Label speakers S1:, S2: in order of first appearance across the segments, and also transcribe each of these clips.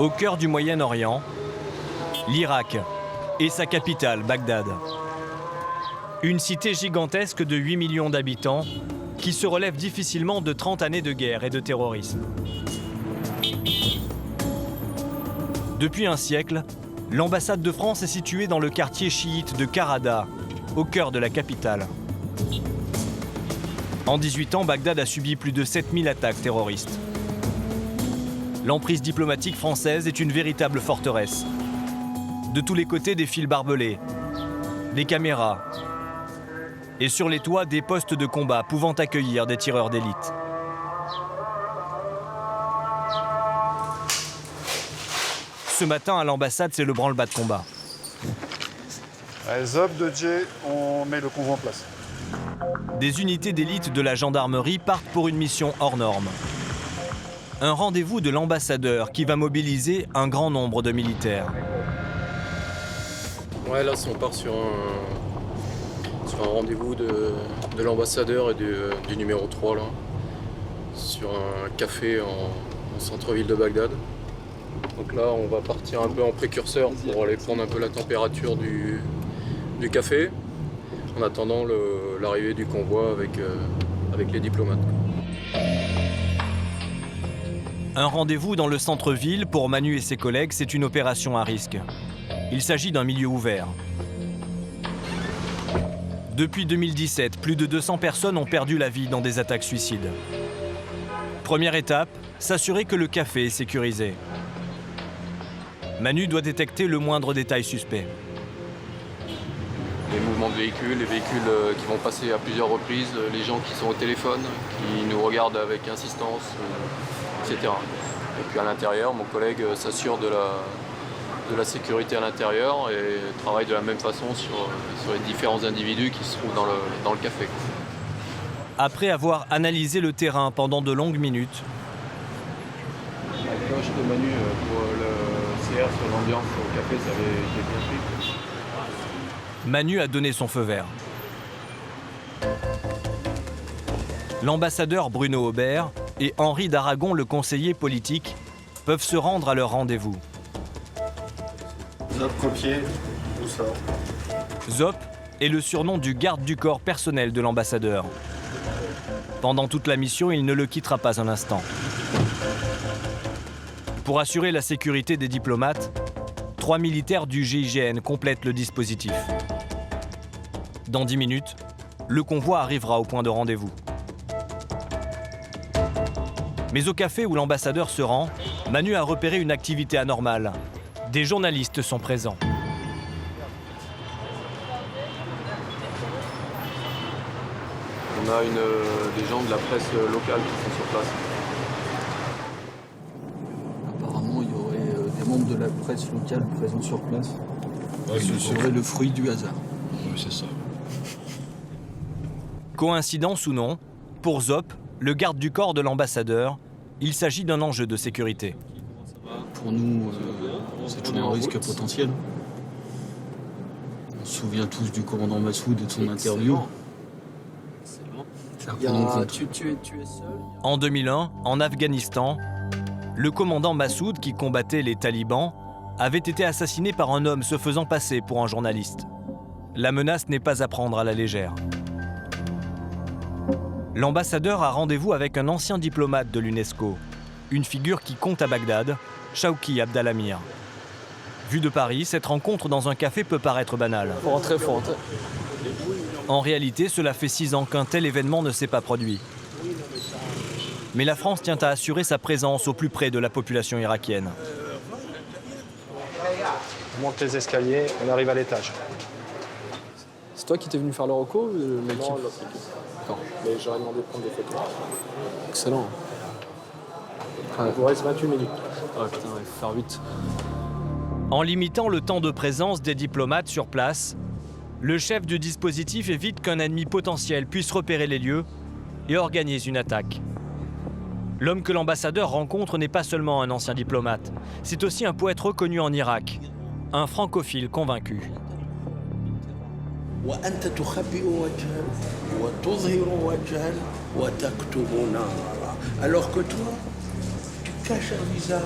S1: Au cœur du Moyen-Orient, l'Irak et sa capitale, Bagdad. Une cité gigantesque de 8 millions d'habitants qui se relève difficilement de 30 années de guerre et de terrorisme. Depuis un siècle, l'ambassade de France est située dans le quartier chiite de Qarada, au cœur de la capitale. En 18 ans, Bagdad a subi plus de 7000 attaques terroristes. L'emprise diplomatique française est une véritable forteresse. De tous les côtés, des fils barbelés, des caméras, et sur les toits, des postes de combat pouvant accueillir des tireurs d'élite. Ce matin, à l'ambassade, c'est le branle-bas de combat.
S2: Allez, Zop de Djé, on met le convoi en place.
S1: Des unités d'élite de la gendarmerie partent pour une mission hors norme. Un rendez-vous de l'ambassadeur qui va mobiliser un grand nombre de militaires.
S3: Ouais, là, on part sur un rendez-vous de l'ambassadeur et du numéro 3, là, sur un café en centre-ville de Bagdad. Donc là, on va partir un peu en précurseur pour aller prendre un peu la température du café, en attendant l'arrivée du convoi avec les diplomates.
S1: Un rendez-vous dans le centre-ville pour Manu et ses collègues, c'est une opération à risque. Il s'agit d'un milieu ouvert. Depuis 2017, plus de 200 personnes ont perdu la vie dans des attaques suicides. Première étape, s'assurer que le café est sécurisé. Manu doit détecter le moindre détail suspect.
S3: Les mouvements de véhicules, les véhicules qui vont passer à plusieurs reprises, les gens qui sont au téléphone, qui nous regardent avec insistance, etc. Et puis à l'intérieur, mon collègue s'assure de la sécurité à l'intérieur et travaille de la même façon sur les différents individus qui se trouvent dans le café.
S1: Après avoir analysé le terrain pendant de longues minutes,
S3: La cloche de Manu pour le CR sur l'ambiance au café, ça avait été bien pris.
S1: Manu a donné son feu vert. L'ambassadeur Bruno Aubert et Henri d'Aragon, le conseiller politique, peuvent se rendre à leur rendez-vous.
S2: Zop, copier, tout ça.
S1: Zop est le surnom du garde du corps personnel de l'ambassadeur. Pendant toute la mission, il ne le quittera pas un instant. Pour assurer la sécurité des diplomates, 3 militaires du GIGN complètent le dispositif. Dans 10 minutes, le convoi arrivera au point de rendez-vous. Mais au café où l'ambassadeur se rend, Manu a repéré une activité anormale. Des journalistes sont présents.
S3: On a des gens de la presse locale qui sont sur place.
S4: Apparemment, il y aurait des membres de la presse locale présents sur place. Ouais, ce serait le fruit du hasard.
S5: Oui, c'est ça.
S1: Coïncidence ou non, pour Zop, le garde du corps de l'ambassadeur, il s'agit d'un enjeu de sécurité.
S4: Pour nous, c'est toujours un risque potentiel. On se souvient tous du commandant Massoud et de son interview.
S6: Tu es seul.
S1: En 2001, en Afghanistan, le commandant Massoud, qui combattait les talibans, avait été assassiné par un homme se faisant passer pour un journaliste. La menace n'est pas à prendre à la légère. L'ambassadeur a rendez-vous avec un ancien diplomate de l'UNESCO, une figure qui compte à Bagdad, Chawki Abdalamir. Vu de Paris, cette rencontre dans un café peut paraître banale.
S6: Faut rentrer.
S1: En réalité, cela fait 6 ans qu'un tel événement ne s'est pas produit. Mais la France tient à assurer sa présence au plus près de la population irakienne.
S7: On monte les escaliers, on arrive à l'étage.
S6: C'est toi qui t'es venu faire le reco ou l'équipe?
S7: Non, l'autre équipe.
S6: D'accord.
S7: Mais j'aurais demandé de prendre des photos.
S6: Excellent.
S7: Il vous reste 28 minutes.
S6: Ah putain, il faut faire vite.
S1: En limitant le temps de présence des diplomates sur place, le chef du dispositif évite qu'un ennemi potentiel puisse repérer les lieux et organise une attaque. L'homme que l'ambassadeur rencontre n'est pas seulement un ancien diplomate, c'est aussi un poète reconnu en Irak, un francophile convaincu.
S8: Alors que toi, tu caches un visage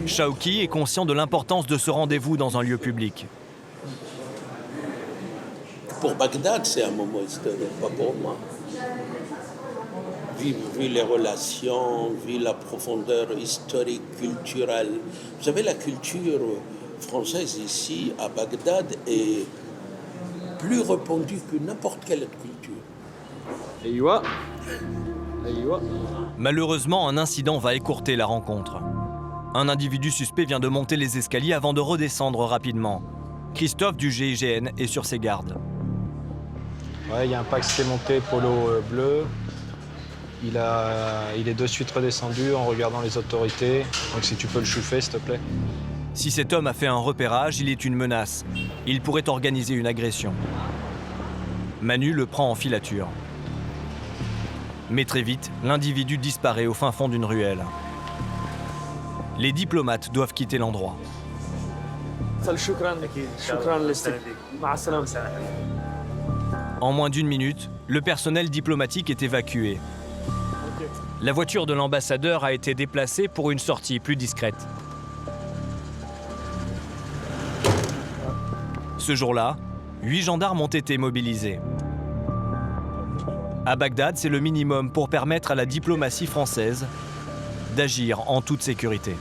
S1: Shawki est conscient de l'importance de ce rendez-vous dans un lieu public.
S5: Pour Bagdad, c'est un moment historique, pas pour moi. Vu les relations, vu la profondeur historique, culturelle. Vous savez, la culture française ici, à Bagdad, est plus répandue que n'importe quelle autre culture.
S1: Malheureusement, un incident va écourter la rencontre. Un individu suspect vient de monter les escaliers avant de redescendre rapidement. Christophe du GIGN est sur ses gardes.
S7: Ouais, il y a un pack qui s'est monté, polo bleu. Il est de suite redescendu en regardant les autorités. Donc si tu peux le chouffer, s'il te plaît.
S1: Si cet homme a fait un repérage, il est une menace. Il pourrait organiser une agression. Manu le prend en filature. Mais très vite, l'individu disparaît au fin fond d'une ruelle. Les diplomates doivent quitter l'endroit. En moins d'une minute, le personnel diplomatique est évacué. La voiture de l'ambassadeur a été déplacée pour une sortie plus discrète. Ce jour-là, 8 gendarmes ont été mobilisés. À Bagdad, c'est le minimum pour permettre à la diplomatie française d'agir en toute sécurité.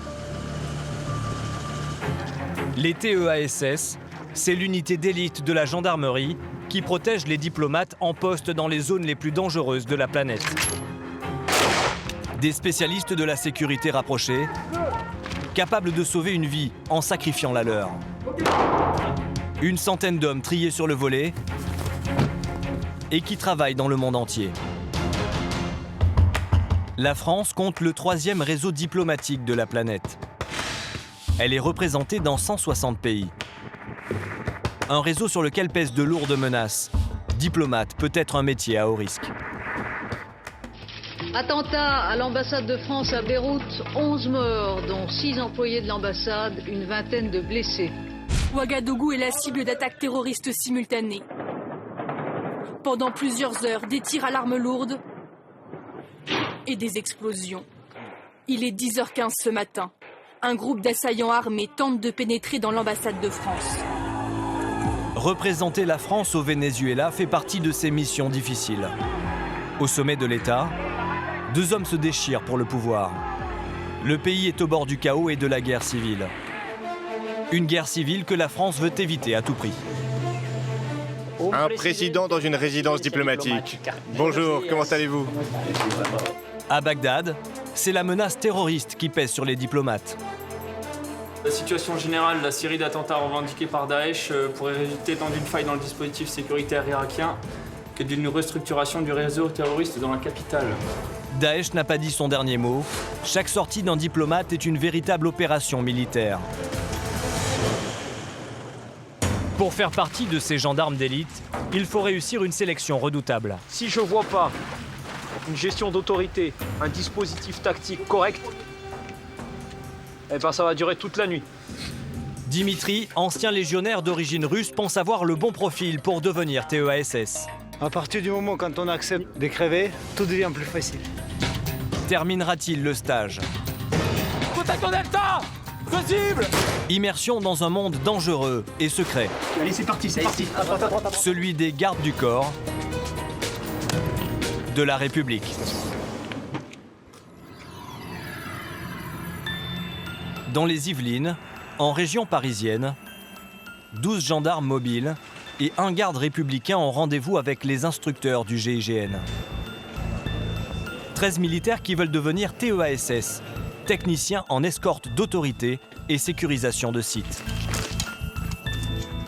S1: Les TEASS, c'est l'unité d'élite de la gendarmerie qui protège les diplomates en poste dans les zones les plus dangereuses de la planète. Des spécialistes de la sécurité rapprochée, capables de sauver une vie en sacrifiant la leur. Une centaine d'hommes triés sur le volet et qui travaillent dans le monde entier. La France compte le 3e réseau diplomatique de la planète. Elle est représentée dans 160 pays. Un réseau sur lequel pèsent de lourdes menaces. Diplomate peut être un métier à haut risque.
S8: Attentat à l'ambassade de France à Beyrouth, 11 morts, dont 6 employés de l'ambassade, une vingtaine de blessés.
S9: Ouagadougou est la cible d'attaques terroristes simultanées. Pendant plusieurs heures, des tirs à l'arme lourde et des explosions. Il est 10h15 ce matin. Un groupe d'assaillants armés tente de pénétrer dans l'ambassade de France.
S1: Représenter la France au Venezuela fait partie de ses missions difficiles. Au sommet de l'État, 2 hommes se déchirent pour le pouvoir. Le pays est au bord du chaos et de la guerre civile. Une guerre civile que la France veut éviter à tout prix.
S10: Un président dans une résidence diplomatique. Bonjour, comment allez-vous?
S1: À Bagdad, c'est la menace terroriste qui pèse sur les diplomates.
S11: La situation générale, la série d'attentats revendiqués par Daesh pourrait résulter tant d'une faille dans le dispositif sécuritaire irakien que d'une restructuration du réseau terroriste dans la capitale.
S1: Daesh n'a pas dit son dernier mot. Chaque sortie d'un diplomate est une véritable opération militaire. Pour faire partie de ces gendarmes d'élite, il faut réussir une sélection redoutable.
S7: Si je vois pas une gestion d'autorité, un dispositif tactique correct, eh ben ça va durer toute la nuit.
S1: Dimitri, ancien légionnaire d'origine russe, pense avoir le bon profil pour devenir TEASS.
S12: À partir du moment quand on accepte de crever, tout devient plus facile.
S1: Terminera-t-il le stage?
S11: Contact en delta! Possible!
S1: Immersion dans un monde dangereux et secret.
S12: Allez, c'est parti, c'est parti.
S1: Celui des gardes du corps de la République. Dans les Yvelines, en région parisienne, 12 gendarmes mobiles et un garde républicain ont rendez-vous avec les instructeurs du GIGN. 13 militaires qui veulent devenir TEASS, techniciens en escorte d'autorité et sécurisation de sites.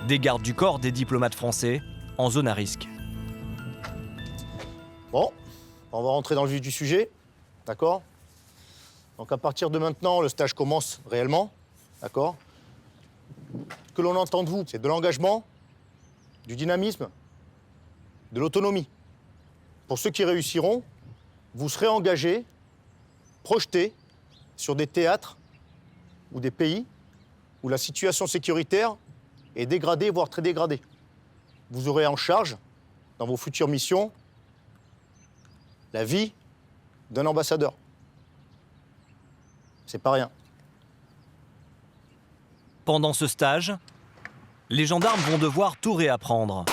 S1: Des gardes du corps des diplomates français en zone à risque.
S13: Bon, on va rentrer dans le vif du sujet, d'accord? Donc à partir de maintenant, le stage commence réellement, d'accord? Ce que l'on entend de vous, c'est de l'engagement, du dynamisme, de l'autonomie. Pour ceux qui réussiront, vous serez engagés, projetés sur des théâtres ou des pays où la situation sécuritaire est dégradée, voire très dégradée. Vous aurez en charge, dans vos futures missions, la vie d'un ambassadeur. C'est pas rien.
S1: Pendant ce stage, les gendarmes vont devoir tout réapprendre,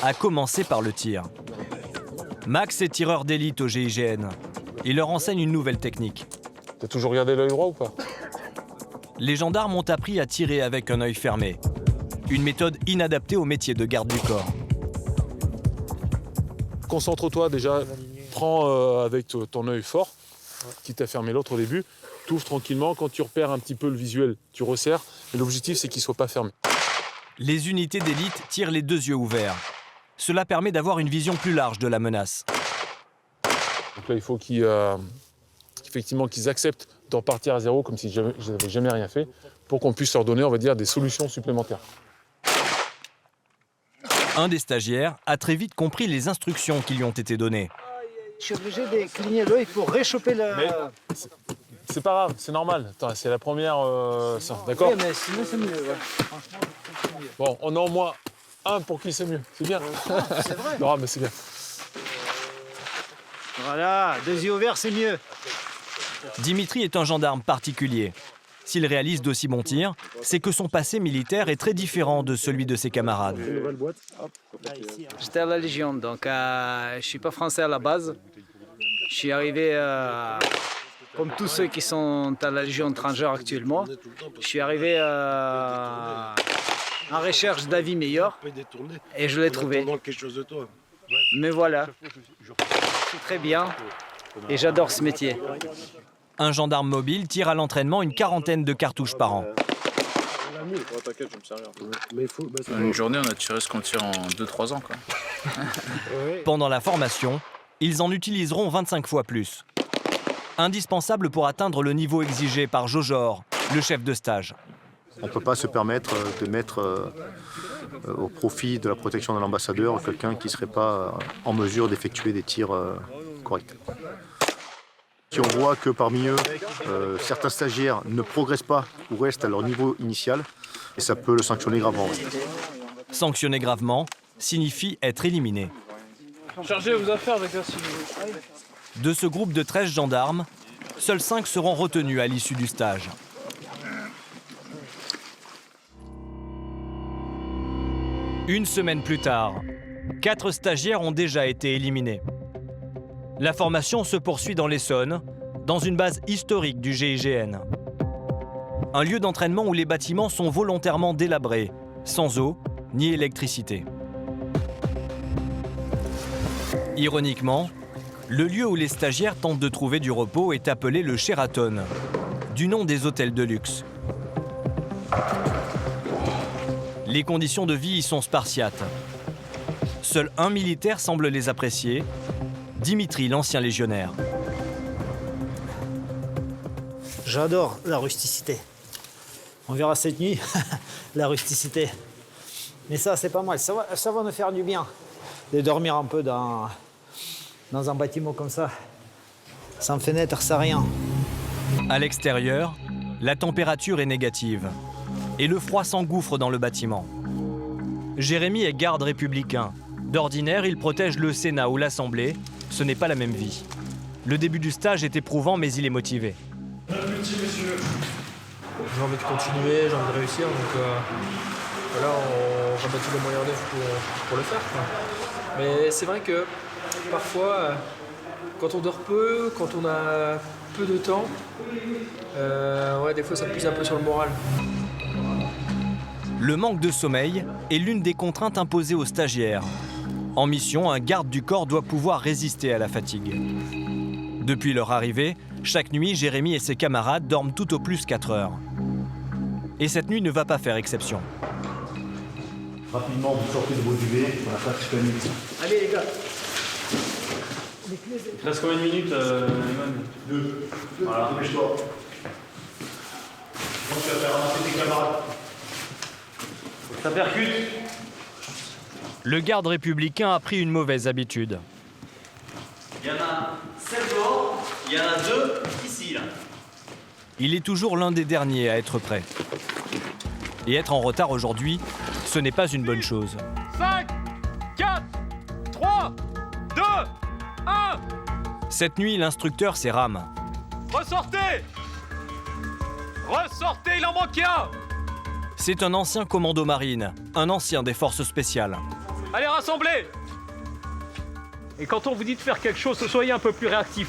S1: à commencer par le tir. Max est tireur d'élite au GIGN. Il leur enseigne une nouvelle technique.
S14: T'as toujours gardé l'œil droit ou pas?
S1: Les gendarmes ont appris à tirer avec un œil fermé. Une méthode inadaptée au métier de garde du corps.
S14: Concentre-toi déjà, prends avec ton œil fort, quitte à fermer l'autre au début, t'ouvres tranquillement, quand tu repères un petit peu le visuel, tu resserres, et l'objectif c'est qu'il ne soit pas fermé.
S1: Les unités d'élite tirent les 2 yeux ouverts. Cela permet d'avoir une vision plus large de la menace.
S14: Donc là il faut qu'ils acceptent d'en partir à zéro comme si je n'avais jamais rien fait, pour qu'on puisse leur donner, on va dire, des solutions supplémentaires.
S1: Un des stagiaires a très vite compris les instructions qui lui ont été données.
S12: Je suis obligé de cligner l'œil pour réchauffer le...
S14: Mais c'est pas grave, c'est normal. Attends, c'est la première... d'accord?
S12: Oui, mais sinon c'est mieux, ouais. Franchement, c'est mieux.
S14: Bon, on a au moins un pour qui c'est mieux. C'est bien.
S12: C'est vrai.
S14: Non, mais c'est bien.
S12: Voilà, 2 yeux ouverts, c'est mieux.
S1: Dimitri est un gendarme particulier. S'il réalise d'aussi bons tirs, c'est que son passé militaire est très différent de celui de ses camarades.
S15: J'étais à la Légion, donc je ne suis pas français à la base. Je suis arrivé, comme tous ceux qui sont à la Légion étrangère actuellement, je suis arrivé en recherche d'avis meilleurs et je l'ai trouvé. Mais voilà, c'est très bien et j'adore ce métier.
S1: Un gendarme mobile tire à l'entraînement une 40aine de cartouches par an.
S16: Une journée, on a tiré ce qu'on tire en 2-3 ans, quoi.
S1: Pendant la formation, ils en utiliseront 25 fois plus. Indispensable pour atteindre le niveau exigé par Jojor, le chef de stage.
S13: On ne peut pas se permettre de mettre au profit de la protection de l'ambassadeur quelqu'un qui ne serait pas en mesure d'effectuer des tirs corrects. Si on voit que parmi eux, certains stagiaires ne progressent pas ou restent à leur niveau initial, et ça peut le sanctionner gravement.
S1: Sanctionner gravement signifie être éliminé.
S11: Chargez vos affaires avec la civile.
S1: De ce groupe de 13 gendarmes, seuls 5 seront retenus à l'issue du stage. Une semaine plus tard, 4 stagiaires ont déjà été éliminés. La formation se poursuit dans l'Essonne, dans une base historique du GIGN. Un lieu d'entraînement où les bâtiments sont volontairement délabrés, sans eau ni électricité. Ironiquement, le lieu où les stagiaires tentent de trouver du repos est appelé le Sheraton, du nom des hôtels de luxe. Les conditions de vie y sont spartiates. Seul un militaire semble les apprécier, Dimitri, l'ancien légionnaire.
S12: J'adore la rusticité. On verra cette nuit, la rusticité. Mais ça, c'est pas mal. Ça va nous faire du bien de dormir un peu dans un bâtiment comme ça. Sans fenêtre, sans rien.
S1: À l'extérieur, la température est négative et le froid s'engouffre dans le bâtiment. Jérémy est garde républicain. D'ordinaire, il protège le Sénat ou l'Assemblée. Ce n'est pas la même vie. Le début du stage est éprouvant, mais il est motivé.
S17: J'ai envie de continuer, j'ai envie de réussir, donc voilà, on va mettre tous les moyens en œuvre pour le faire, quoi. Mais c'est vrai que parfois, quand on dort peu, quand on a peu de temps, ouais, des fois ça pèse un peu sur le moral.
S1: Le manque de sommeil est l'une des contraintes imposées aux stagiaires. En mission, un garde du corps doit pouvoir résister à la fatigue. Depuis leur arrivée, chaque nuit, Jérémy et ses camarades dorment tout au plus 4 heures. Et cette nuit ne va pas faire exception.
S13: Rapidement, vous sortez de vos duvets, on n'a pas jusqu'à midi.
S12: Allez les gars.
S11: Il reste combien de minutes, Eman ?
S13: 2.
S11: Voilà.
S13: Dépêche-toi. Donc tu vas faire ramasser tes camarades.
S11: Ça percute.
S1: Le garde républicain a pris une mauvaise habitude.
S18: Il y en a 7 dehors, il y en a 2 ici, là.
S1: Il est toujours l'un des derniers à être prêt. Et être en retard aujourd'hui, ce n'est pas une bonne chose.
S11: 5, 4, 3, 2, 1.
S1: Cette nuit, l'instructeur s'est rame.
S11: Ressortez. Ressortez, il en manque un.
S1: C'est un ancien commando marine, un ancien des forces spéciales.
S19: Allez, rassemblez! Et quand on vous dit de faire quelque chose, soyez un peu plus réactif.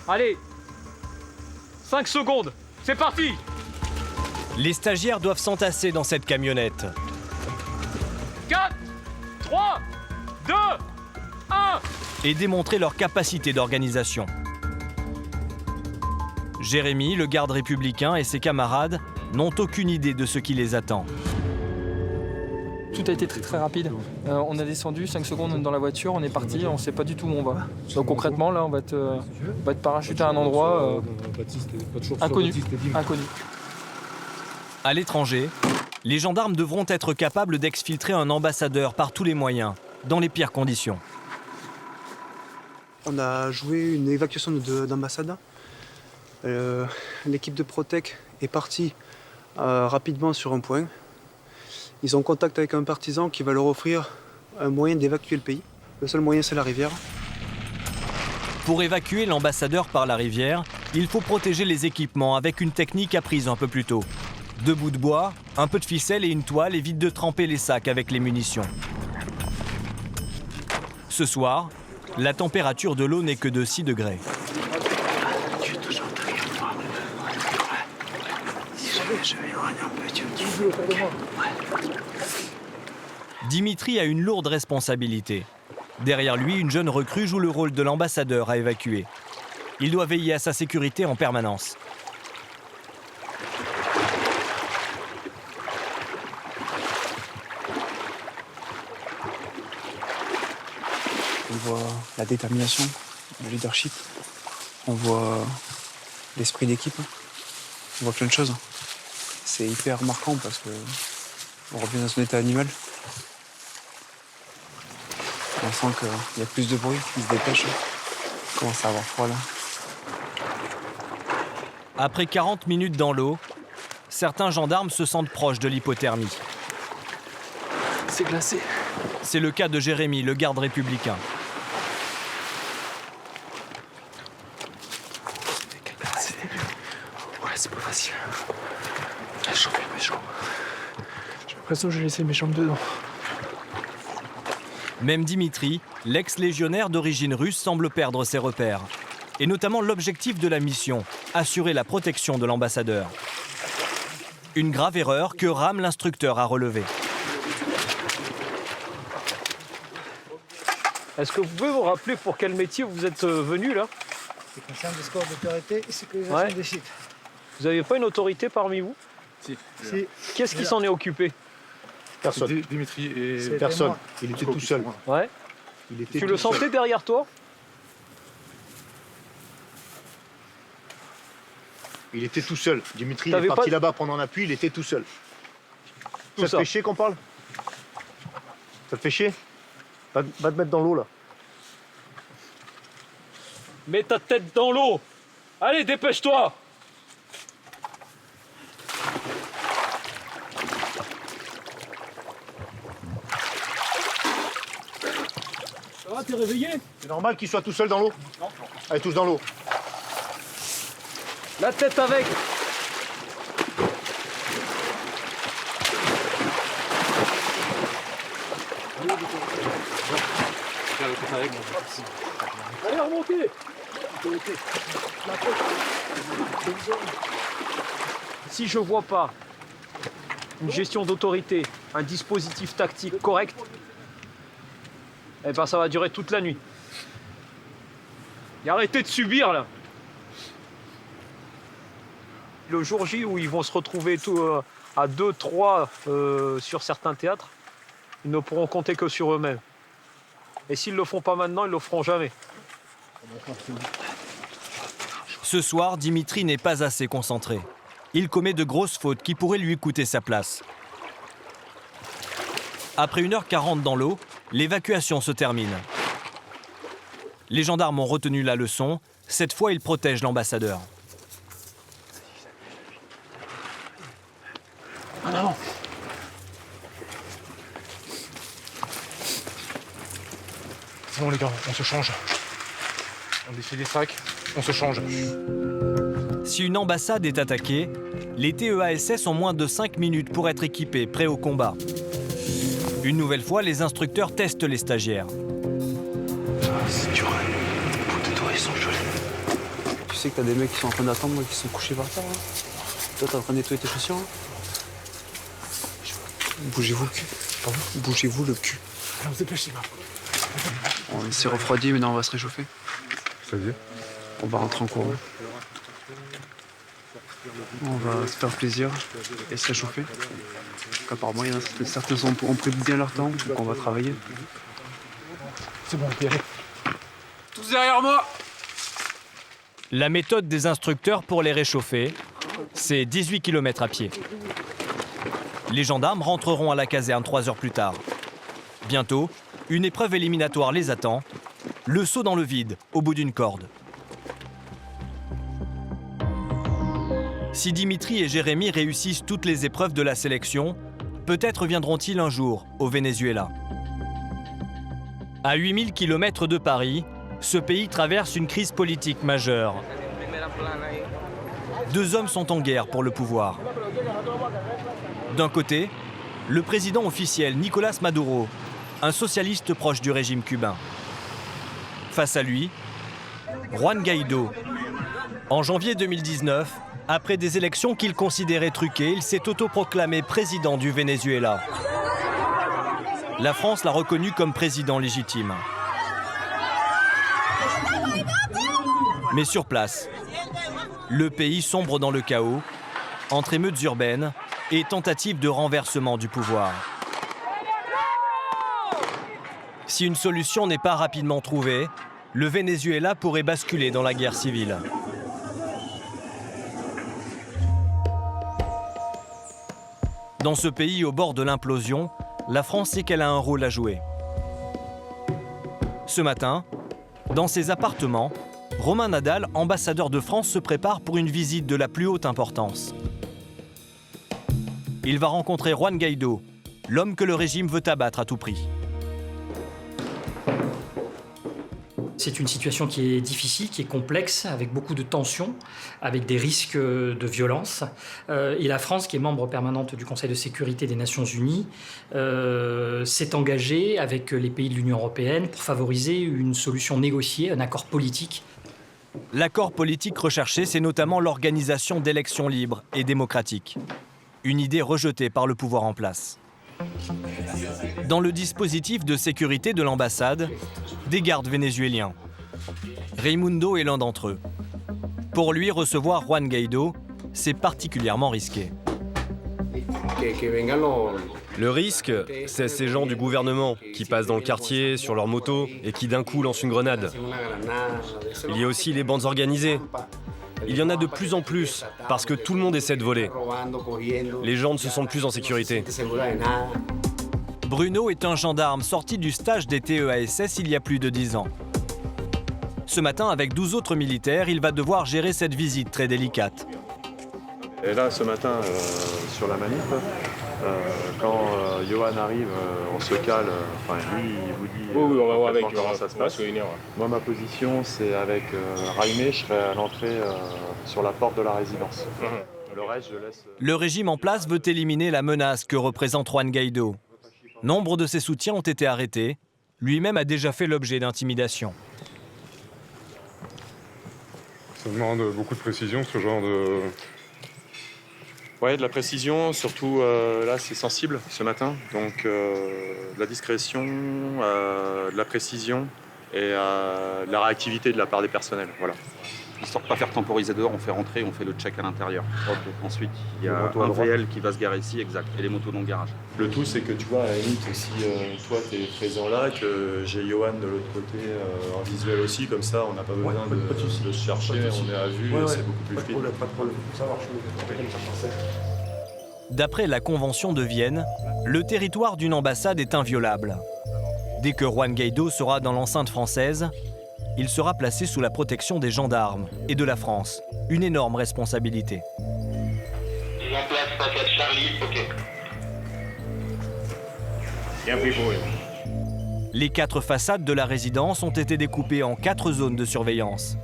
S19: Allez, 5 secondes, c'est parti!
S1: Les stagiaires doivent s'entasser dans cette camionnette.
S19: 4, 3, 2, 1!
S1: Et démontrer leur capacité d'organisation. Jérémy, le garde républicain, et ses camarades n'ont aucune idée de ce qui les attend.
S17: Tout a été très rapide. On a descendu, 5 secondes, on est dans la voiture, on est parti, on ne sait pas du tout où on va. Donc concrètement, là, on va être parachuté à un endroit inconnu.
S1: À l'étranger, les gendarmes devront être capables d'exfiltrer un ambassadeur par tous les moyens, dans les pires conditions.
S20: On a joué une évacuation d'ambassade. L'équipe de Protec est partie rapidement sur un point. Ils ont contact avec un partisan qui va leur offrir un moyen d'évacuer le pays. Le seul moyen, c'est la rivière.
S1: Pour évacuer l'ambassadeur par la rivière, il faut protéger les équipements avec une technique apprise un peu plus tôt. 2 bouts de bois, un peu de ficelle et une toile évitent de tremper les sacs avec les munitions. Ce soir, la température de l'eau n'est que de 6 degrés. Dimitri a une lourde responsabilité. Derrière lui, une jeune recrue joue le rôle de l'ambassadeur à évacuer. Il doit veiller à sa sécurité en permanence.
S20: On voit la détermination, le leadership, on voit l'esprit d'équipe, on voit plein de choses. C'est hyper marquant parce qu'on revient dans son état animal. On sent qu'il y a plus de bruit, il se dépêche. On commence à avoir froid là.
S1: Après 40 minutes dans l'eau, certains gendarmes se sentent proches de l'hypothermie.
S17: C'est glacé.
S1: C'est le cas de Jérémy, le garde républicain.
S17: Ouais, c'est pas facile. J'ai chopé mes jambes. J'ai l'impression que j'ai laissé mes jambes dedans.
S1: Même Dimitri, l'ex-légionnaire d'origine russe, semble perdre ses repères. Et notamment l'objectif de la mission, assurer la protection de l'ambassadeur. Une grave erreur que Ram, l'instructeur, a relevée.
S19: Est-ce que vous pouvez vous rappeler pour quel métier vous êtes venu là?
S12: C'est concerne des scores d'autorité et sécurisation des sites.
S19: Vous n'avez pas une autorité parmi vous?
S17: Si.
S19: Qui est-ce qui s'en est occupé?
S14: Personne. Dimitri et
S13: personne. Il était tout seul.
S19: Ouais. Tu le sentais derrière toi?
S13: Il était tout seul. Dimitri est parti là-bas prendre un appui, il était tout seul. Ça te fait chier qu'on parle? Ça te fait chier? Va te mettre dans l'eau là.
S19: Mets ta tête dans l'eau. Allez, dépêche-toi. Ça va, t'es réveillé?
S13: C'est normal qu'il soit tout seul dans l'eau? Allez, tous dans l'eau.
S19: La tête avec. Allez, remontez. Si je vois pas une gestion d'autorité, un dispositif tactique correct, eh ben ça va durer toute la nuit. Et arrêtez de subir là. Le jour J où ils vont se retrouver à 2-3 sur certains théâtres, ils ne pourront compter que sur eux-mêmes. Et s'ils ne le font pas maintenant, ils ne le feront jamais.
S1: Ce soir, Dimitri n'est pas assez concentré. Il commet de grosses fautes qui pourraient lui coûter sa place. Après 1h40 dans l'eau, l'évacuation se termine. Les gendarmes ont retenu la leçon. Cette fois, ils protègent l'ambassadeur.
S17: En avant.
S14: C'est bon les gars, on se change. On défait les sacs, on se change.
S1: Si une ambassade est attaquée, les TEASS ont moins de 5 minutes pour être équipés, prêts au combat. Une nouvelle fois, les instructeurs testent les stagiaires.
S20: C'est dur, ils sont gelés. Tu sais que t'as des mecs qui sont en train d'attendre, qui sont couchés par terre. Hein. Toi, t'es en train de nettoyer tes chaussures. Hein. Bougez-vous le cul. Pardon. Bougez-vous le cul.
S14: Alors, dépêchez,
S20: on s'est refroidi, maintenant on va se réchauffer.
S14: Ça veut dire ?
S20: On va rentrer en courant. On va se faire plaisir et se réchauffer. Donc, apparemment, il y en a certains ont pris bien leur temps, donc on va travailler.
S14: C'est bon, Pierre.
S20: Tous derrière moi!
S1: La méthode des instructeurs pour les réchauffer, c'est 18 km à pied. Les gendarmes rentreront à la caserne 3 heures plus tard. Bientôt, une épreuve éliminatoire les attend, le saut dans le vide au bout d'une corde. Si Dimitri et Jérémy réussissent toutes les épreuves de la sélection, peut-être viendront-ils un jour au Venezuela. À 8000 km de Paris, ce pays traverse une crise politique majeure. 2 hommes sont en guerre pour le pouvoir. D'un côté, le président officiel Nicolás Maduro, un socialiste proche du régime cubain. Face à lui, Juan Guaidó. En janvier 2019, après des élections qu'il considérait truquées, il s'est autoproclamé président du Venezuela. La France l'a reconnu comme président légitime. Mais sur place, le pays sombre dans le chaos, entre émeutes urbaines et tentatives de renversement du pouvoir. Si une solution n'est pas rapidement trouvée, le Venezuela pourrait basculer dans la guerre civile. Dans ce pays au bord de l'implosion, la France sait qu'elle a un rôle à jouer. Ce matin, dans ses appartements, Romain Nadal, ambassadeur de France, se prépare pour une visite de la plus haute importance. Il va rencontrer Juan Guaidó, l'homme que le régime veut abattre à tout prix.
S21: C'est une situation qui est difficile, qui est complexe, avec beaucoup de tensions, avec des risques de violence. Et la France, qui est membre permanente du Conseil de sécurité des Nations Unies, s'est engagée avec les pays de l'Union européenne pour favoriser une solution négociée, un accord politique.
S1: L'accord politique recherché, c'est notamment l'organisation d'élections libres et démocratiques. Une idée rejetée par le pouvoir en place. Dans le dispositif de sécurité de l'ambassade, des gardes vénézuéliens. Raimundo est l'un d'entre eux. Pour lui, recevoir Juan Guaidó, c'est particulièrement risqué.
S22: Le risque, c'est ces gens du gouvernement qui passent dans le quartier sur leur moto et qui d'un coup lancent une grenade. Il y a aussi les bandes organisées. Il y en a de plus en plus parce que tout le monde essaie de voler. Les gens ne se sentent plus en sécurité.
S1: Bruno est un gendarme sorti du stage des TEASS il y a plus de 10 ans. Ce matin, avec 12 autres militaires, il va devoir gérer cette visite très délicate.
S23: Et là, ce matin, sur la manip, quand Johan arrive, on se cale, lui, il vous dit
S14: oui, on va voir avec
S23: comment ça se passe. Moi, ma position, c'est avec Raimé, je serai à l'entrée sur la porte de la résidence. Le reste, je laisse...
S1: Le régime en place veut éliminer la menace que représente Juan Guaidó. Nombre de ses soutiens ont été arrêtés. Lui-même a déjà fait l'objet d'intimidations.
S23: Ça demande beaucoup de précision, ce genre de... Ouais, de la précision, surtout là c'est sensible ce matin, donc de la discrétion, de la précision et de la réactivité de la part des personnels, voilà.
S24: Histoire de ne pas faire temporiser dehors, on fait rentrer, on fait le check à l'intérieur. Ensuite, il y a un VL qui va se garer ici, exact, et les motos dans le garage.
S23: Le tout, c'est que tu vois, à la limite, si toi, tu es présent là, que j'ai Johan de l'autre côté en visuel aussi, comme ça, on n'a pas besoin de se chercher, on est à vue, c'est beaucoup plus fluide. Pas de problème, ça marche.
S1: D'après la Convention de Vienne, le territoire d'une ambassade est inviolable. Dès que Juan Guaidó sera dans l'enceinte française, il sera placé sous la protection des gendarmes et de la France. Une énorme responsabilité. Les 4 façades de la résidence ont été découpées en 4 zones de surveillance,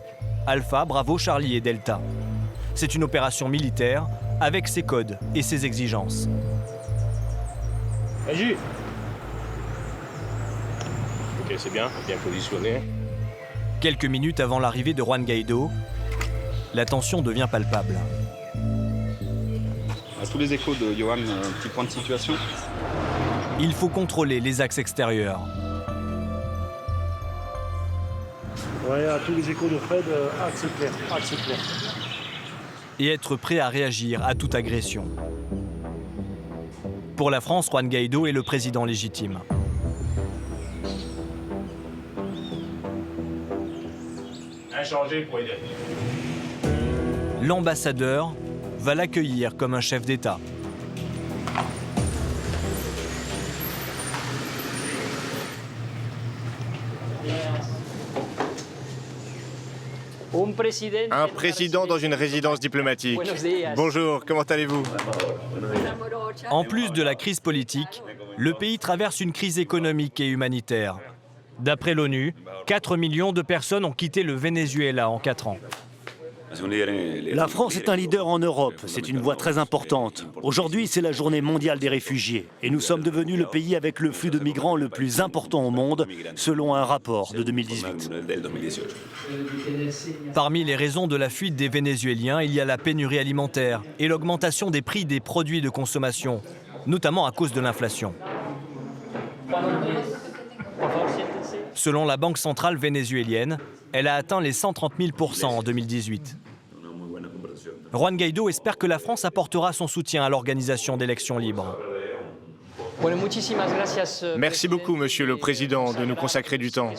S1: Alpha, Bravo, Charlie et Delta. C'est une opération militaire avec ses codes et ses exigences.
S2: Vas-y. Ok, c'est bien positionné.
S1: Quelques minutes avant l'arrivée de Juan Guaidó, la tension devient palpable.
S24: À tous les échos de Johan, un petit point de situation.
S1: Il faut contrôler les axes extérieurs.
S2: Ouais, à tous les échos de Fred, axe clair.
S1: Et être prêt à réagir à toute agression. Pour la France, Juan Guaidó est le président légitime.
S2: Inchangé pour aider.
S1: L'ambassadeur va l'accueillir comme un chef d'État.
S10: Un président dans une résidence diplomatique. Bonjour, comment allez-vous?
S1: En plus de la crise politique, le pays traverse une crise économique et humanitaire. D'après l'ONU, 4 millions de personnes ont quitté le Venezuela en 4 ans.
S3: La France est un leader en Europe, c'est une voie très importante. Aujourd'hui, c'est la journée mondiale des réfugiés et nous sommes devenus le pays avec le flux de migrants le plus important au monde, selon un rapport de 2018.
S1: Parmi les raisons de la fuite des Vénézuéliens, il y a la pénurie alimentaire et l'augmentation des prix des produits de consommation, notamment à cause de l'inflation. Selon la Banque centrale vénézuélienne, elle a atteint les 130 000% en 2018. Juan Guaidó espère que la France apportera son soutien à l'organisation d'élections libres.
S10: Merci beaucoup, Monsieur le Président, de nous consacrer du temps.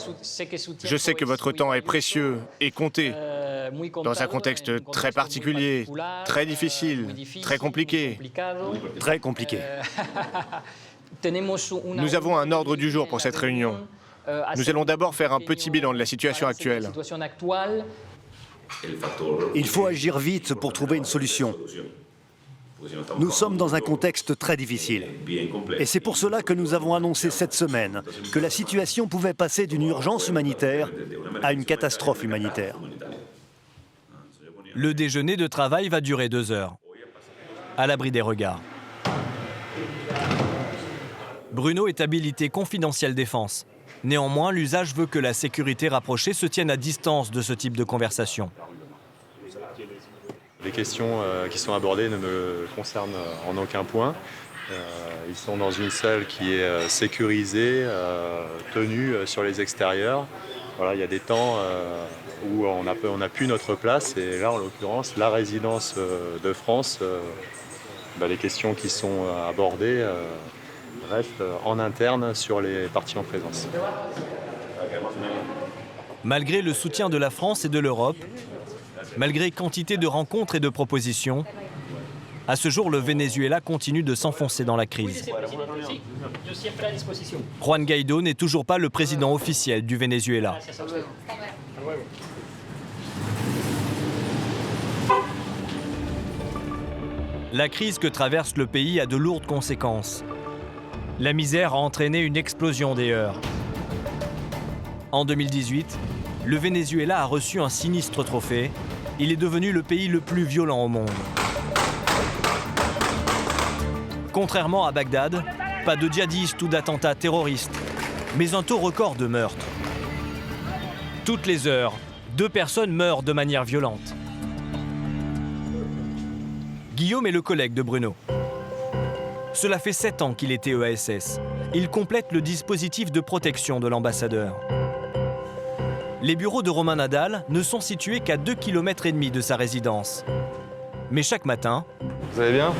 S10: Je sais que votre temps est précieux et compté, dans un contexte très particulier, très difficile, très compliqué.
S3: Très compliqué.
S10: Nous avons un ordre du jour pour cette réunion. Nous allons d'abord faire un petit bilan de la situation actuelle.
S3: Il faut agir vite pour trouver une solution. Nous sommes dans un contexte très difficile. Et c'est pour cela que nous avons annoncé cette semaine que la situation pouvait passer d'une urgence humanitaire à une catastrophe humanitaire.
S1: Le déjeuner de travail va durer 2 heures, à l'abri des regards. Bruno est habilité confidentiel défense. Néanmoins, l'usage veut que la sécurité rapprochée se tienne à distance de ce type de conversation.
S23: Les questions qui sont abordées ne me concernent en aucun point. Ils sont dans une salle qui est sécurisée, tenue sur les extérieurs. Voilà, il y a des temps où on a plus notre place et là, en l'occurrence, la résidence de France, les questions qui sont abordées restent en interne sur les partis en présence.
S1: Malgré le soutien de la France et de l'Europe, malgré quantité de rencontres et de propositions, à ce jour, le Venezuela continue de s'enfoncer dans la crise. Juan Guaidó n'est toujours pas le président officiel du Venezuela. La crise que traverse le pays a de lourdes conséquences. La misère a entraîné une explosion des heurts. En 2018, le Venezuela a reçu un sinistre trophée. Il est devenu le pays le plus violent au monde. Contrairement à Bagdad, pas de djihadistes ou d'attentats terroristes, mais un taux record de meurtres. Toutes les heures, 2 personnes meurent de manière violente. Guillaume est le collègue de Bruno. Cela fait 7 ans qu'il était EASS. Il complète le dispositif de protection de l'ambassadeur. Les bureaux de Romain Nadal ne sont situés qu'à 2,5 km de sa résidence. Mais chaque matin,
S23: vous allez bien ?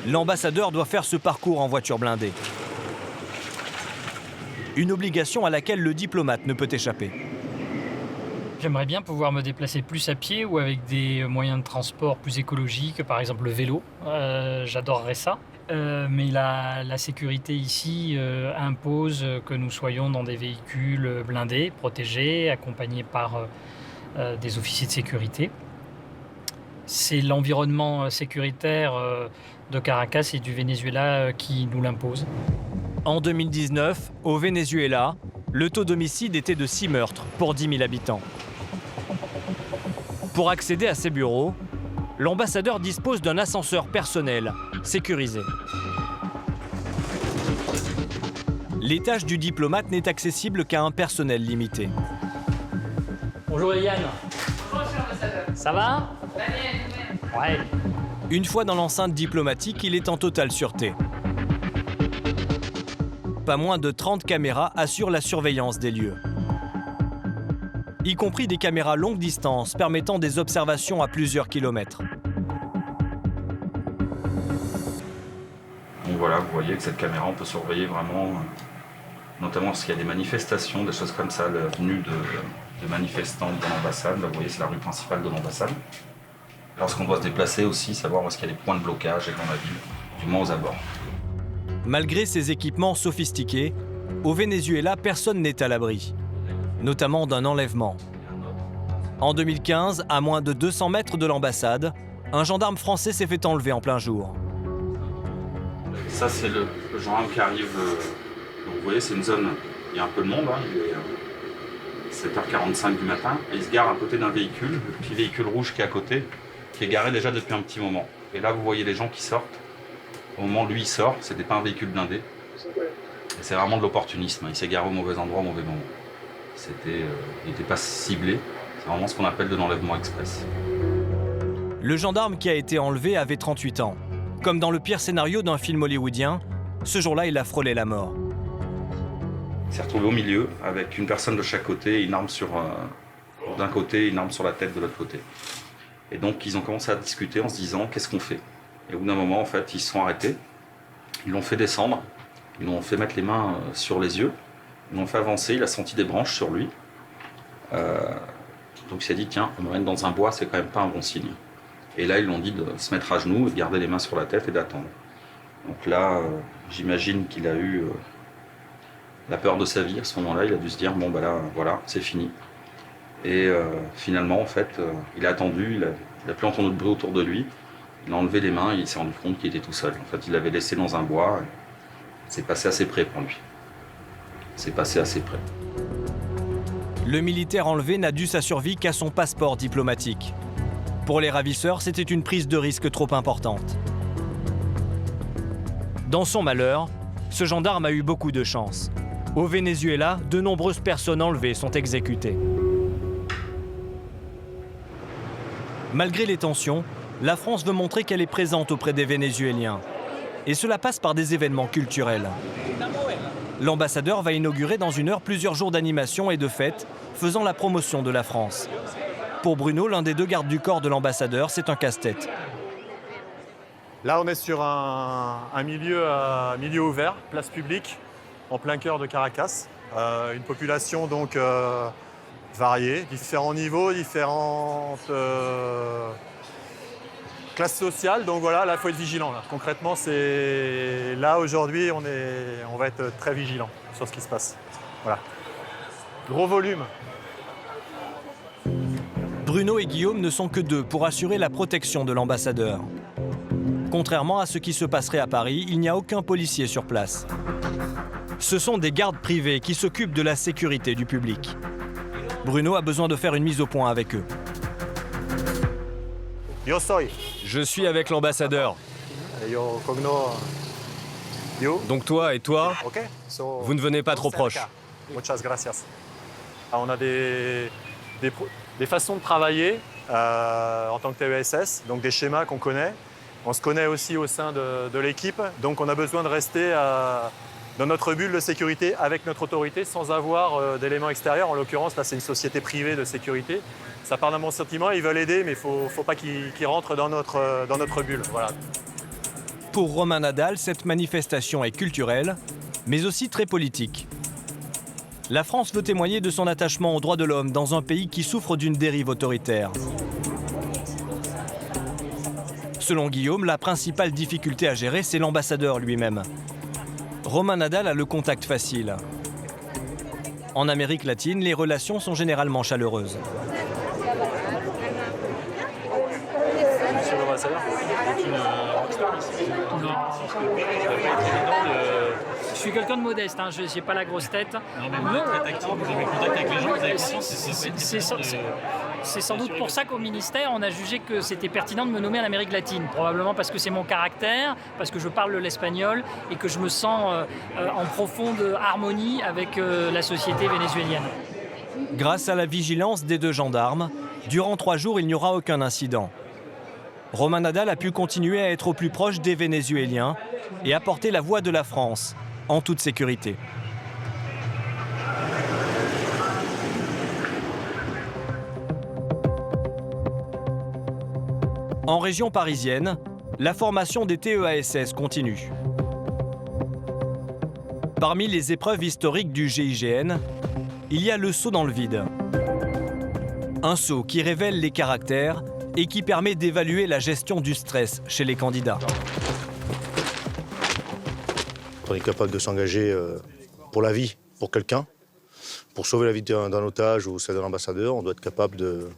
S1: L'ambassadeur doit faire ce parcours en voiture blindée. Une obligation à laquelle le diplomate ne peut échapper.
S21: J'aimerais bien pouvoir me déplacer plus à pied ou avec des moyens de transport plus écologiques, par exemple le vélo. J'adorerais ça. Mais la sécurité ici impose que nous soyons dans des véhicules blindés, protégés, accompagnés par des officiers de sécurité. C'est l'environnement sécuritaire de Caracas et du Venezuela qui nous l'impose.
S1: En 2019, au Venezuela, le taux d'homicide était de 6 meurtres pour 10 000 habitants. Pour accéder à ces bureaux, l'ambassadeur dispose d'un ascenseur personnel, sécurisé. L'étage du diplomate n'est accessible qu'à un personnel limité.
S21: Bonjour Yann.
S4: Bonjour ambassadeur.
S21: Ça va? Ouais.
S1: Une fois dans l'enceinte diplomatique, il est en totale sûreté. Pas moins de 30 caméras assurent la surveillance des lieux, y compris des caméras longue distance permettant des observations à plusieurs kilomètres.
S24: Donc voilà, vous voyez que cette caméra, on peut surveiller vraiment, notamment lorsqu'il y a des manifestations, des choses comme ça, la venue de manifestants dans l'ambassade. Là, vous voyez, c'est la rue principale de l'ambassade. Lorsqu'on doit se déplacer aussi, savoir où est-ce qu'il y a des points de blocage dans la ville, du moins aux abords.
S1: Malgré ces équipements sophistiqués, au Venezuela, personne n'est à l'abri, notamment d'un enlèvement. En 2015, à moins de 200 mètres de l'ambassade, un gendarme français s'est fait enlever en plein jour.
S24: Ça, c'est le gendarme qui arrive. Donc, vous voyez, c'est une zone, il y a un peu de monde, hein, il est 7h45 du matin, et il se gare à côté d'un véhicule, le petit véhicule rouge qui est à côté, qui est garé déjà depuis un petit moment. Et là, vous voyez les gens qui sortent. Au moment où lui il sort, c'était pas un véhicule blindé. Et c'est vraiment de l'opportunisme. Il s'est garé au mauvais endroit, au mauvais moment. Il n'était pas ciblé. C'est vraiment ce qu'on appelle de l'enlèvement express.
S1: Le gendarme qui a été enlevé avait 38 ans. Comme dans le pire scénario d'un film hollywoodien, ce jour-là, il a frôlé la mort.
S24: Il s'est retrouvé au milieu, avec une personne de chaque côté, une arme d'un côté, une arme sur la tête de l'autre côté. Et donc, ils ont commencé à discuter en se disant, qu'est-ce qu'on fait? Et au bout d'un moment, en fait, ils se sont arrêtés. Ils l'ont fait descendre. Ils l'ont fait mettre les mains sur les yeux. Ils l'ont fait avancer. Il a senti des branches sur lui. Donc, il s'est dit, tiens, on me mène dans un bois, c'est quand même pas un bon signe. Et là, ils l'ont dit de se mettre à genoux, de garder les mains sur la tête et d'attendre. Donc là, j'imagine qu'il a eu la peur de sa vie. À ce moment-là, il a dû se dire, bon, bah là, voilà, c'est fini. Et finalement, en fait, il a attendu. Il n'a plus entendu de bruit autour de lui. Il a enlevé les mains et il s'est rendu compte qu'il était tout seul. En fait, il l'avait laissé dans un bois. C'est passé assez près pour lui. C'est passé assez près.
S1: Le militaire enlevé n'a dû sa survie qu'à son passeport diplomatique. Pour les ravisseurs, c'était une prise de risque trop importante. Dans son malheur, ce gendarme a eu beaucoup de chance. Au Venezuela, de nombreuses personnes enlevées sont exécutées. Malgré les tensions, la France veut montrer qu'elle est présente auprès des Vénézuéliens. Et cela passe par des événements culturels. L'ambassadeur va inaugurer dans 1 heure plusieurs jours d'animation et de fêtes, faisant la promotion de la France. Pour Bruno, l'un des 2 gardes du corps de l'ambassadeur, c'est un casse-tête.
S5: Là, on est sur un milieu ouvert, place publique, en plein cœur de Caracas. Une population donc variée, différents niveaux, différentes classes sociales. Donc voilà, là, il faut être vigilant. Là. Concrètement, là aujourd'hui, on va être très vigilant sur ce qui se passe. Voilà. Gros volume.
S1: Bruno et Guillaume ne sont que 2 pour assurer la protection de l'ambassadeur. Contrairement à ce qui se passerait à Paris, il n'y a aucun policier sur place. Ce sont des gardes privés qui s'occupent de la sécurité du public. Bruno a besoin de faire une mise au point avec eux.
S22: Je suis avec l'ambassadeur. Donc toi et toi, vous ne venez pas trop proche.
S5: On a des façons de travailler en tant que TESS, donc des schémas qu'on connaît. On se connaît aussi au sein de l'équipe, donc on a besoin de rester dans notre bulle de sécurité avec notre autorité sans avoir d'éléments extérieurs. En l'occurrence, là, c'est une société privée de sécurité. Ça part d'un bon sentiment, ils veulent aider, mais il ne faut pas qu'ils rentrent dans notre bulle. Voilà.
S1: Pour Romain Nadal, cette manifestation est culturelle, mais aussi très politique. La France veut témoigner de son attachement aux droits de l'homme dans un pays qui souffre d'une dérive autoritaire. Selon Guillaume, la principale difficulté à gérer, c'est l'ambassadeur lui-même. Romain Nadal a le contact facile. En Amérique latine, les relations sont généralement chaleureuses.
S2: Monsieur l'ambassadeur, c'est une rockstar ici.
S21: Je suis quelqu'un de modeste, hein. Je n'ai pas la grosse tête.
S2: Non, mais vous êtes très actif, vous avez contact avec les gens, vous avez conscience,
S21: C'est sans doute pour ça qu'au ministère, on a jugé que c'était pertinent de me nommer en Amérique latine. Probablement parce que c'est mon caractère, parce que je parle l'espagnol et que je me sens en profonde harmonie avec la société vénézuélienne.
S1: Grâce à la vigilance des 2 gendarmes, durant 3 jours, il n'y aura aucun incident. Romain Nadal a pu continuer à être au plus proche des Vénézuéliens et à porter la voix de la France, en toute sécurité. En région parisienne, la formation des TEASS continue. Parmi les épreuves historiques du GIGN, il y a le saut dans le vide. Un saut qui révèle les caractères et qui permet d'évaluer la gestion du stress chez les candidats.
S13: On est capable de s'engager pour la vie, pour quelqu'un. Pour sauver la vie d'un otage ou celle d'un ambassadeur, on doit être capable de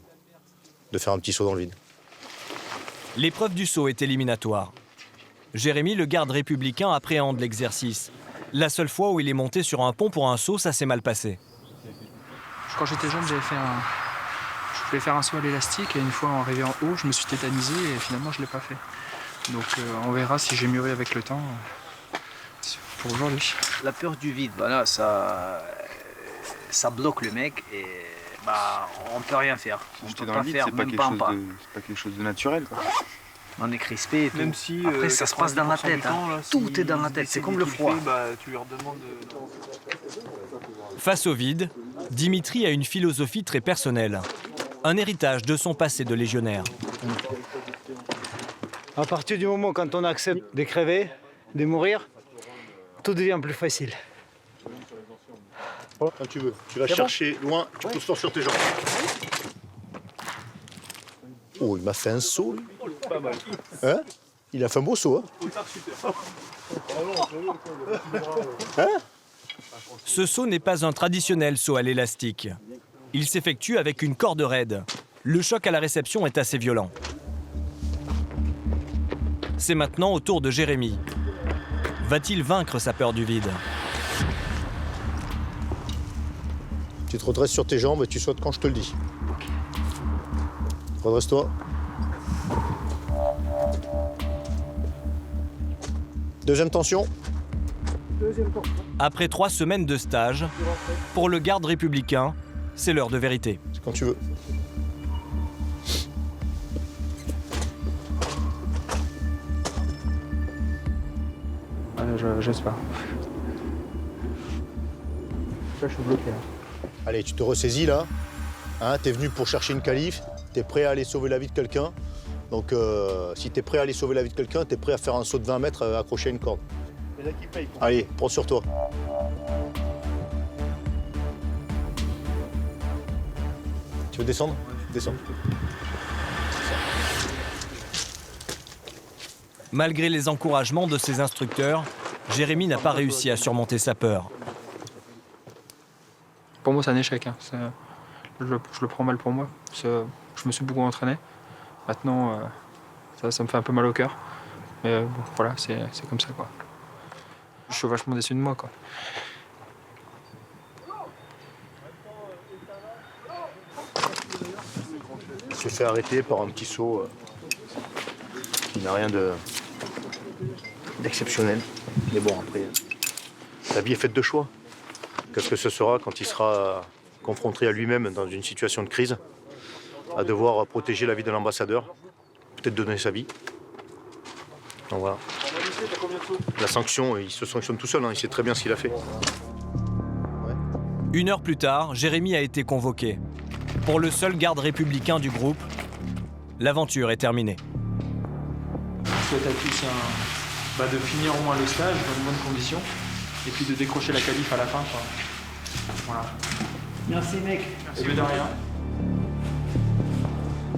S13: faire un petit saut dans le vide.
S1: L'épreuve du saut est éliminatoire. Jérémy, le garde républicain, appréhende l'exercice. La seule fois où il est monté sur un pont pour un saut, ça s'est mal passé.
S20: Quand j'étais jeune, je voulais faire un saut à l'élastique et une fois en arrivé en haut, je me suis tétanisé et finalement je ne l'ai pas fait. Donc on verra si j'ai mûri avec le temps pour aujourd'hui.
S15: La peur du vide, voilà, ça bloque le mec et on peut rien faire. On peut pas faire, même pas en pas.
S20: C'est pas quelque chose de naturel, quoi.
S15: On est crispé et tout.
S20: Même si,
S15: après, ça se passe dans la tête. Tout est dans la tête, c'est comme le froid.
S20: Tu leur demandes
S1: Face au vide, Dimitri a une philosophie très personnelle. Un héritage de son passé de légionnaire.
S12: À partir du moment quand on accepte de crever, de mourir, tout devient plus facile.
S13: Quand tu veux. Tu vas chercher loin, tu poses fort sur tes jambes. Oh, il m'a fait un saut, lui. Hein? Il a fait un beau saut, hein?
S1: Ce saut n'est pas un traditionnel saut à l'élastique. Il s'effectue avec une corde raide. Le choc à la réception est assez violent. C'est maintenant au tour de Jérémy. Va-t-il vaincre sa peur du vide?
S13: Tu te redresses sur tes jambes et tu sautes quand je te le dis. Redresse-toi. Deuxième tension.
S1: Après 3 semaines de stage, pour le garde républicain, c'est l'heure de vérité.
S13: C'est quand tu veux.
S20: J'espère. Là, je suis bloqué.
S13: Allez, tu te ressaisis là. Hein, t'es venu pour chercher une qualif. T'es prêt à aller sauver la vie de quelqu'un. Donc, si t'es prêt à aller sauver la vie de quelqu'un, t'es prêt à faire un saut de 20 mètres accroché à une corde. Allez, prends sur toi. Tu veux descendre? Descends.
S1: Malgré les encouragements de ses instructeurs, Jérémy n'a pas réussi à surmonter sa peur.
S20: Pour moi, c'est un échec. Hein. Je le prends mal pour moi. Je me suis beaucoup entraîné. Maintenant, ça me fait un peu mal au cœur. Mais bon, voilà, c'est comme ça, quoi. Je suis vachement déçu de moi, quoi.
S13: Il se fait arrêter par un petit saut qui n'a rien d'exceptionnel. Mais bon, après, la vie est faite de choix. Qu'est-ce que ce sera quand il sera confronté à lui-même dans une situation de crise, à devoir protéger la vie de l'ambassadeur, peut-être donner sa vie. Donc voilà. La sanction, il se sanctionne tout seul, hein, il sait très bien ce qu'il a fait. Ouais.
S1: 1 heure plus tard, Jérémy a été convoqué. Pour le seul garde républicain du groupe, l'aventure est terminée.
S19: Je souhaite à tous de finir au moins le stage dans de bonnes conditions et puis de décrocher la qualif à la fin, quoi. Voilà.
S12: Merci, mec.
S19: Merci de rien.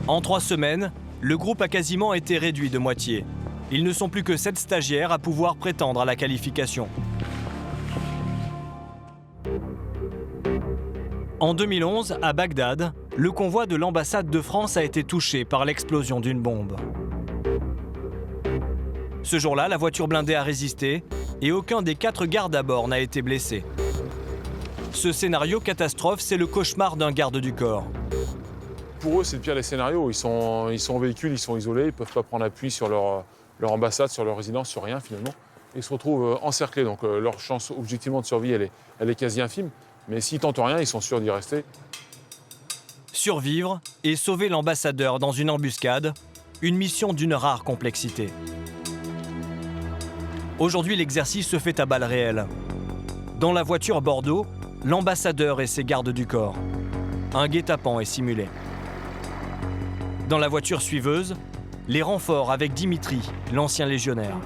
S1: En 3 semaines, le groupe a quasiment été réduit de moitié. Ils ne sont plus que 7 stagiaires à pouvoir prétendre à la qualification. En 2011, à Bagdad, le convoi de l'ambassade de France a été touché par l'explosion d'une bombe. Ce jour-là, la voiture blindée a résisté et aucun des 4 gardes à bord n'a été blessé. Ce scénario catastrophe, c'est le cauchemar d'un garde du corps.
S14: pour eux, c'est le pire des scénarios. Ils sont en véhicule, ils sont isolés, ils ne peuvent pas prendre appui sur leur ambassade, sur leur résidence, sur rien finalement. Ils se retrouvent encerclés, donc leur chance objectivement de survie, elle est quasi infime. Mais s'ils tentent rien, ils sont sûrs d'y rester.
S1: Survivre et sauver l'ambassadeur dans une embuscade, une mission d'une rare complexité. Aujourd'hui, l'exercice se fait à balles réelles. Dans la voiture Bordeaux, l'ambassadeur et ses gardes du corps. Un guet-apens est simulé. Dans la voiture suiveuse, les renforts avec Dimitri, l'ancien légionnaire.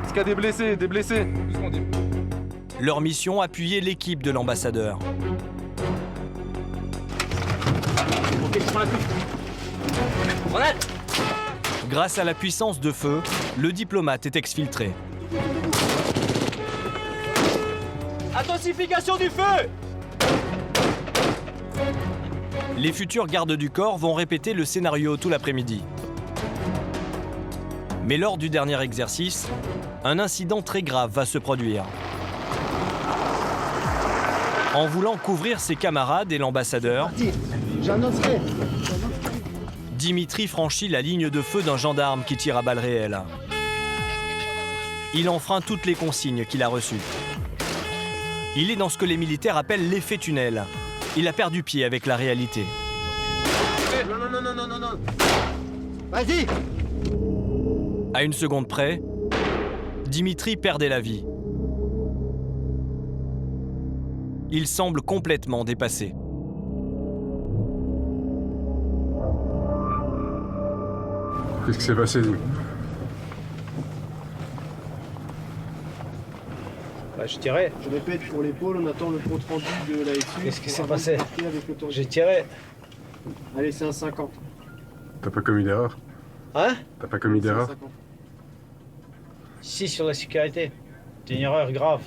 S4: Est-ce qu'il y a des blessés, des blessés?
S1: Leur mission, appuyer l'équipe de l'ambassadeur. Grâce à la puissance de feu, le diplomate est exfiltré.
S4: Intensification du feu!
S1: Les futurs gardes du corps vont répéter le scénario tout l'après-midi. Mais lors du dernier exercice, un incident très grave va se produire. En voulant couvrir ses camarades et l'ambassadeur, Dimitri franchit la ligne de feu d'un gendarme qui tire à balles réelles. Il enfreint toutes les consignes qu'il a reçues. Il est dans ce que les militaires appellent l'effet tunnel. Il a perdu pied avec la réalité.
S4: Non. Vas-y!
S1: À une seconde près, Dimitri perdait la vie. Il semble complètement dépassé.
S6: Qu'est-ce qui s'est passé, nous?
S12: Je tirais.
S2: Je répète, pour l'épaule, on attend le compte rendu de la FU.
S12: Qu'est-ce qui s'est passé? J'ai tiré.
S2: Allez, c'est un 50.
S6: T'as pas commis d'erreur?
S12: Hein?
S6: T'as pas commis d'erreur?
S12: Si, sur la sécurité. C'est une erreur grave.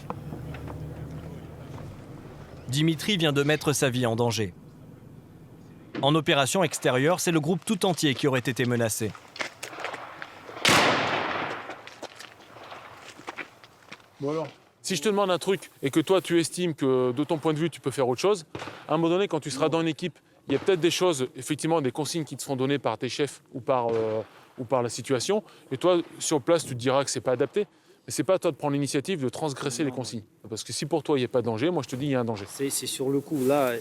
S1: Dimitri vient de mettre sa vie en danger. En opération extérieure, c'est le groupe tout entier qui aurait été menacé.
S14: Bon alors, si je te demande un truc et que toi tu estimes que de ton point de vue tu peux faire autre chose, à un moment donné quand tu seras dans une équipe, il y a peut-être des choses, effectivement des consignes qui te seront données par tes chefs ou par la situation, et toi sur place tu te diras que c'est pas adapté, mais c'est pas à toi de prendre l'initiative de transgresser les consignes. Parce que si pour toi il n'y a pas de danger, moi je te dis il y a un danger.
S12: C'est sur le coup, là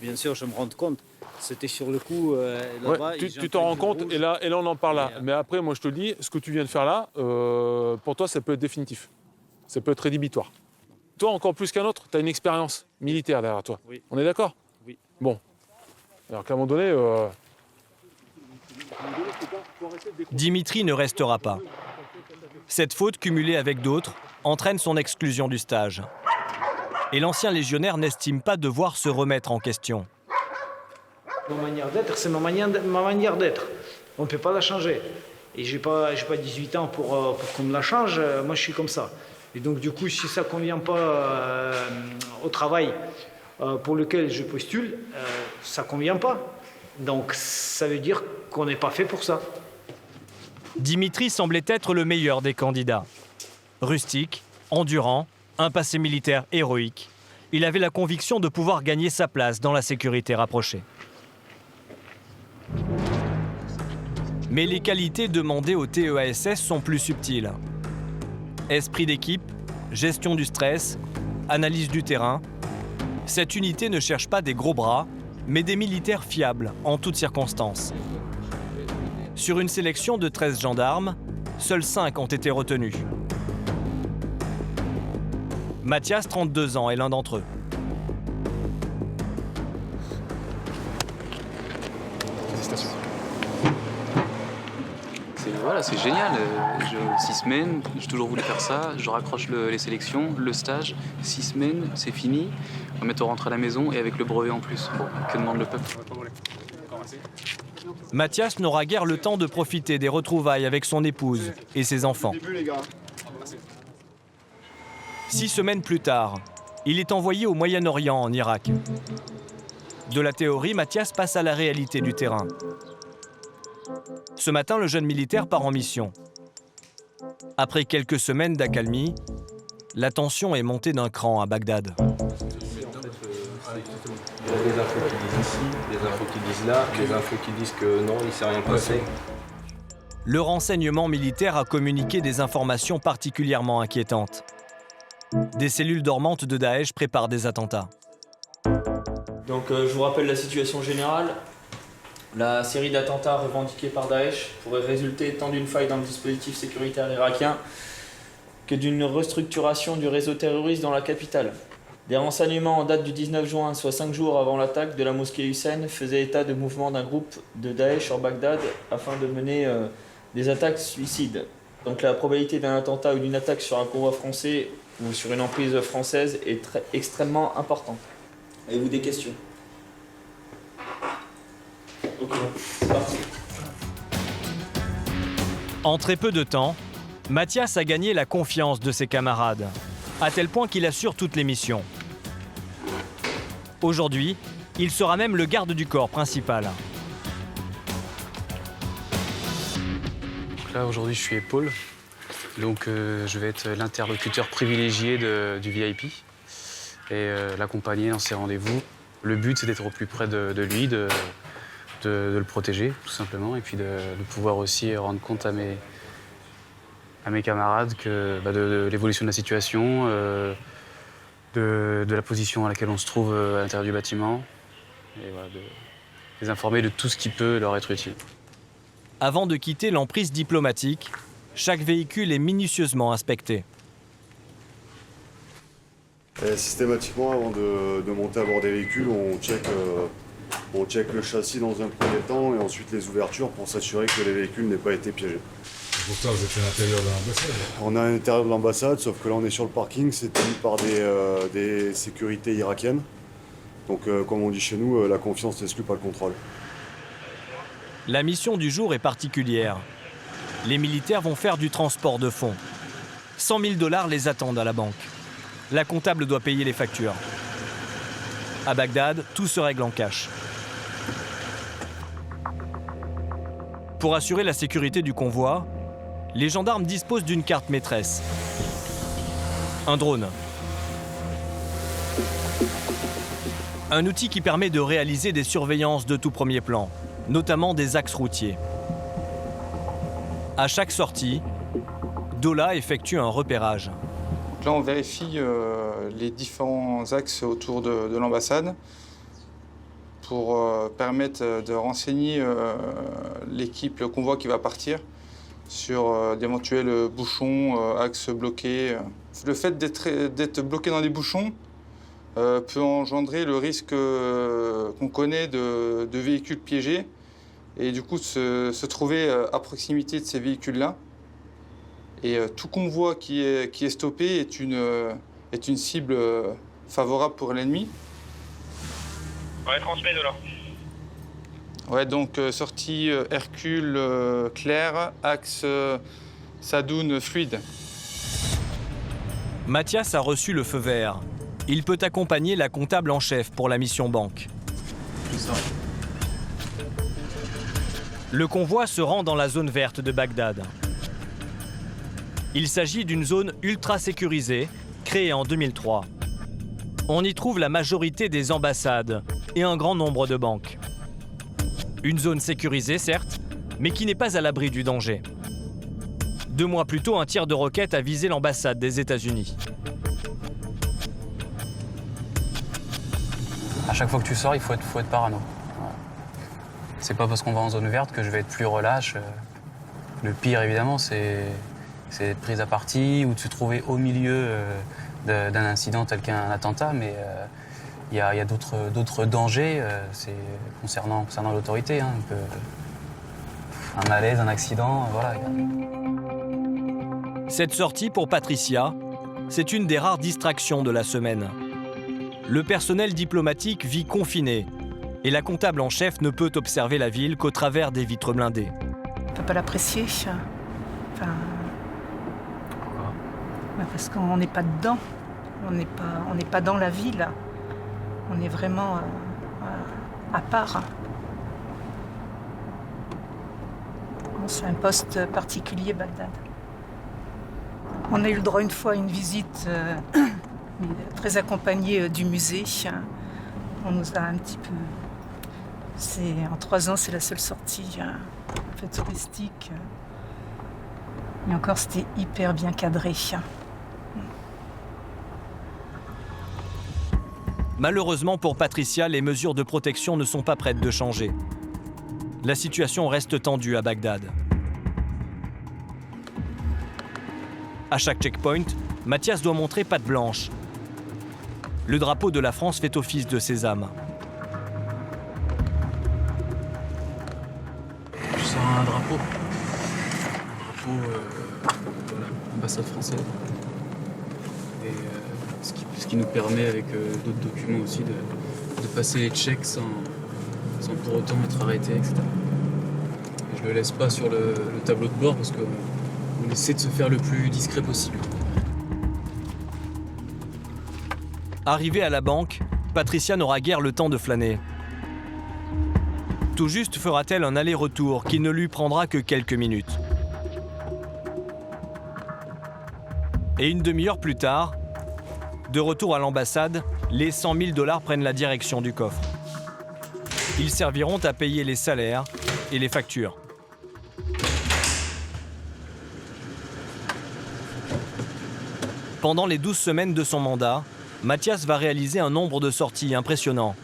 S12: bien sûr je me rends compte, c'était sur le coup là-bas.
S14: Ouais, tu t'en rends compte et là on en parle là. Mais après moi je te dis, ce que tu viens de faire là, pour toi ça peut être définitif. Ça peut être rédhibitoire. Toi, encore plus qu'un autre, tu as une expérience militaire derrière toi.
S12: Oui.
S14: On est d'accord?
S12: Oui.
S14: Bon. Alors qu'à un moment donné...
S1: Dimitri ne restera pas. Cette faute, cumulée avec d'autres, entraîne son exclusion du stage. Et l'ancien légionnaire n'estime pas devoir se remettre en question.
S12: Ma manière d'être, c'est ma manière d'être. On ne peut pas la changer. Et j'ai pas 18 ans pour qu'on me la change. Moi, je suis comme ça. Et donc, du coup, si ça ne convient pas au travail pour lequel je postule, ça ne convient pas. Donc, ça veut dire qu'on n'est pas fait pour ça.
S1: Dimitri semblait être le meilleur des candidats. Rustique, endurant, un passé militaire héroïque, il avait la conviction de pouvoir gagner sa place dans la sécurité rapprochée. Mais les qualités demandées au TEASS sont plus subtiles. Esprit d'équipe, gestion du stress, analyse du terrain. Cette unité ne cherche pas des gros bras, mais des militaires fiables en toutes circonstances. Sur une sélection de 13 gendarmes, seuls 5 ont été retenus. Mathias, 32 ans, est l'un d'entre eux.
S8: Félicitations. C'est génial. 6 semaines, j'ai toujours voulu faire ça. Je raccroche les sélections, le stage. 6 semaines, c'est fini. On va bientôt rentrer à la maison et avec le brevet en plus. Bon, que demande le peuple?
S1: Mathias n'aura guère le temps de profiter des retrouvailles avec son épouse et ses enfants. 6 semaines plus tard, il est envoyé au Moyen-Orient, en Irak. De la théorie, Mathias passe à la réalité du terrain. Ce matin, le jeune militaire part en mission. Après quelques semaines d'accalmie, la tension est montée d'un cran à Bagdad.
S7: Il y a des infos qui disent ici, des infos qui disent là, des infos qui disent que non, il ne s'est rien passé.
S1: Le renseignement militaire a communiqué des informations particulièrement inquiétantes. Des cellules dormantes de Daesh préparent des attentats.
S11: Donc je vous rappelle la situation générale. La série d'attentats revendiqués par Daesh pourrait résulter tant d'une faille dans le dispositif sécuritaire irakien que d'une restructuration du réseau terroriste dans la capitale. Des renseignements en date du 19 juin, soit 5 jours avant l'attaque de la mosquée Hussein, faisaient état de mouvements d'un groupe de Daesh sur Bagdad afin de mener des attaques suicides. Donc la probabilité d'un attentat ou d'une attaque sur un convoi français ou sur une emprise française est extrêmement importante. Avez-vous des questions? Ok, c'est parti.
S1: En très peu de temps, Mathias a gagné la confiance de ses camarades, à tel point qu'il assure toutes les missions. Aujourd'hui, il sera même le garde du corps principal.
S8: Là, aujourd'hui, je suis épaule. Donc, je vais être l'interlocuteur privilégié du VIP et l'accompagner dans ses rendez-vous. Le but, c'est d'être au plus près de lui, de le protéger, tout simplement, et puis de pouvoir aussi rendre compte à mes camarades de l'évolution de la situation, de la position à laquelle on se trouve à l'intérieur du bâtiment, et voilà, de les informer de tout ce qui peut leur être utile.
S1: Avant de quitter l'emprise diplomatique, chaque véhicule est minutieusement inspecté.
S9: Et systématiquement, avant de monter à bord des véhicules, on check le châssis dans un premier temps et ensuite les ouvertures pour s'assurer que les véhicules n'aient pas été piégés.
S16: Pourtant, vous êtes à l'intérieur de l'ambassade.
S9: On est à l'intérieur de l'ambassade, sauf que là on est sur le parking, c'est tenu par des sécurités irakiennes. Donc comme on dit chez nous, la confiance n'exclut pas le contrôle.
S1: La mission du jour est particulière. Les militaires vont faire du transport de fonds. 100 000 $ les attendent à la banque. La comptable doit payer les factures. À Bagdad, tout se règle en cash. Pour assurer la sécurité du convoi, les gendarmes disposent d'une carte maîtresse. Un drone. Un outil qui permet de réaliser des surveillances de tout premier plan, notamment des axes routiers. À chaque sortie, Dola effectue un repérage.
S18: Là, on vérifie les différents axes autour de l'ambassade pour permettre de renseigner l'équipe, le convoi qui va partir sur d'éventuels bouchons, axes bloqués. Le fait d'être bloqué dans des bouchons peut engendrer le risque qu'on connaît de véhicules piégés et du coup se trouver à proximité de ces véhicules-là. Et tout convoi qui est stoppé est une cible favorable pour l'ennemi.
S25: Ouais, transmets de là.
S18: Ouais, donc sortie Hercule clair, axe Sadoun fluide.
S1: Mathias a reçu le feu vert. Il peut accompagner la comptable en chef pour la mission banque. Le convoi se rend dans la zone verte de Bagdad. Il s'agit d'une zone ultra sécurisée, créée en 2003. On y trouve la majorité des ambassades et un grand nombre de banques. Une zone sécurisée, certes, mais qui n'est pas à l'abri du danger. 2 mois plus tôt, un tir de roquette a visé l'ambassade des États-Unis.
S8: À chaque fois que tu sors, il faut être parano. C'est pas parce qu'on va en zone verte que je vais être plus relâche. Le pire, évidemment, c'est être prise à partie ou de se trouver au milieu d'un incident tel qu'un attentat, mais il y a d'autres dangers concernant l'autorité. Hein, un malaise, un accident, voilà.
S1: Cette sortie, pour Patricia, c'est une des rares distractions de la semaine. Le personnel diplomatique vit confiné et la comptable en chef ne peut observer la ville qu'au travers des vitres blindées.
S26: On ne peut pas l'apprécier. Parce qu'on n'est pas dedans, on n'est pas dans la ville, on est vraiment à part. C'est un poste particulier, Bagdad. On a eu le droit une fois à une visite très accompagnée du musée. On nous a un petit peu... En 3 ans, c'est la seule sortie touristique. Et encore, c'était hyper bien cadré.
S1: Malheureusement pour Patricia, les mesures de protection ne sont pas prêtes de changer. La situation reste tendue à Bagdad. À chaque checkpoint, Mathias doit montrer patte blanche. Le drapeau de la France fait office de sésame.
S8: Je sors un drapeau. L'ambassade française. Et ce qui nous permet, avec d'autres documents aussi, de passer les checks sans pour autant être arrêté, etc. Et je le laisse pas sur le tableau de bord parce qu'on essaie de se faire le plus discret possible.
S1: Arrivée à la banque, Patricia n'aura guère le temps de flâner. Tout juste fera-t-elle un aller-retour qui ne lui prendra que quelques minutes. Et une demi-heure plus tard, de retour à l'ambassade, les 100 000 $ prennent la direction du coffre. Ils serviront à payer les salaires et les factures. Pendant les 12 semaines de son mandat, Mathias va réaliser un nombre de sorties impressionnant.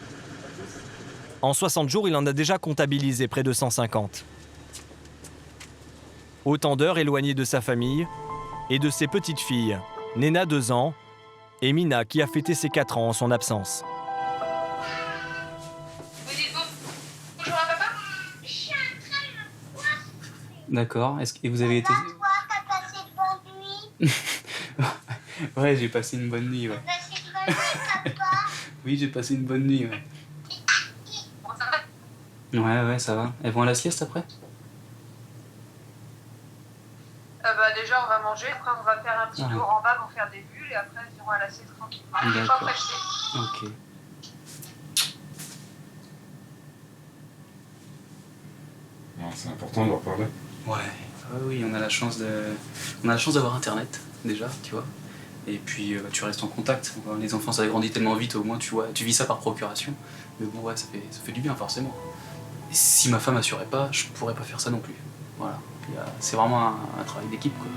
S1: En 60 jours, il en a déjà comptabilisé près de 150. Autant d'heures éloignées de sa famille et de ses petites filles, Nena 2 ans et Mina qui a fêté ses 4 ans en son absence.
S26: Vous dites bonjour à papa?
S8: D'accord. Et vous avez été...
S26: T'as passé une bonne nuit?
S8: Ouais, j'ai passé une bonne nuit, ouais. Oui, j'ai passé une bonne nuit, ouais.
S26: Bon, ça va?
S8: Ouais, ça va. Elles vont à la sieste après?
S26: Déjà, on va manger, après on va faire un petit tour en bas pour faire des bulles et après ils iront à la sieste tranquillement. Je suis pas pressée.
S8: Ok.
S6: C'est important de leur parler.
S8: Ouais. Oui, on a la chance d'avoir Internet, déjà, tu vois. Et puis tu restes en contact. Les enfants, ça grandit tellement vite, au moins tu vis ça par procuration. Mais bon, ouais, ça fait du bien, forcément. Et si ma femme assurait pas, je pourrais pas faire ça non plus. Voilà. C'est vraiment un travail d'équipe, quoi.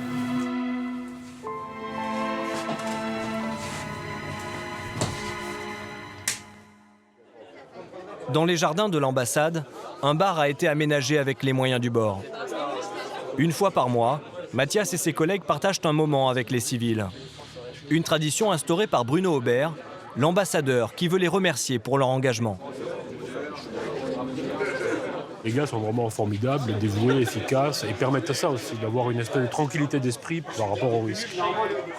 S1: Dans les jardins de l'ambassade, un bar a été aménagé avec les moyens du bord. Une fois par mois, Mathias et ses collègues partagent un moment avec les civils. Une tradition instaurée par Bruno Aubert, l'ambassadeur qui veut les remercier pour leur engagement.
S2: Les gars sont vraiment formidables, dévoués, efficaces et permettent ça aussi, d'avoir une espèce de tranquillité d'esprit par rapport au risque.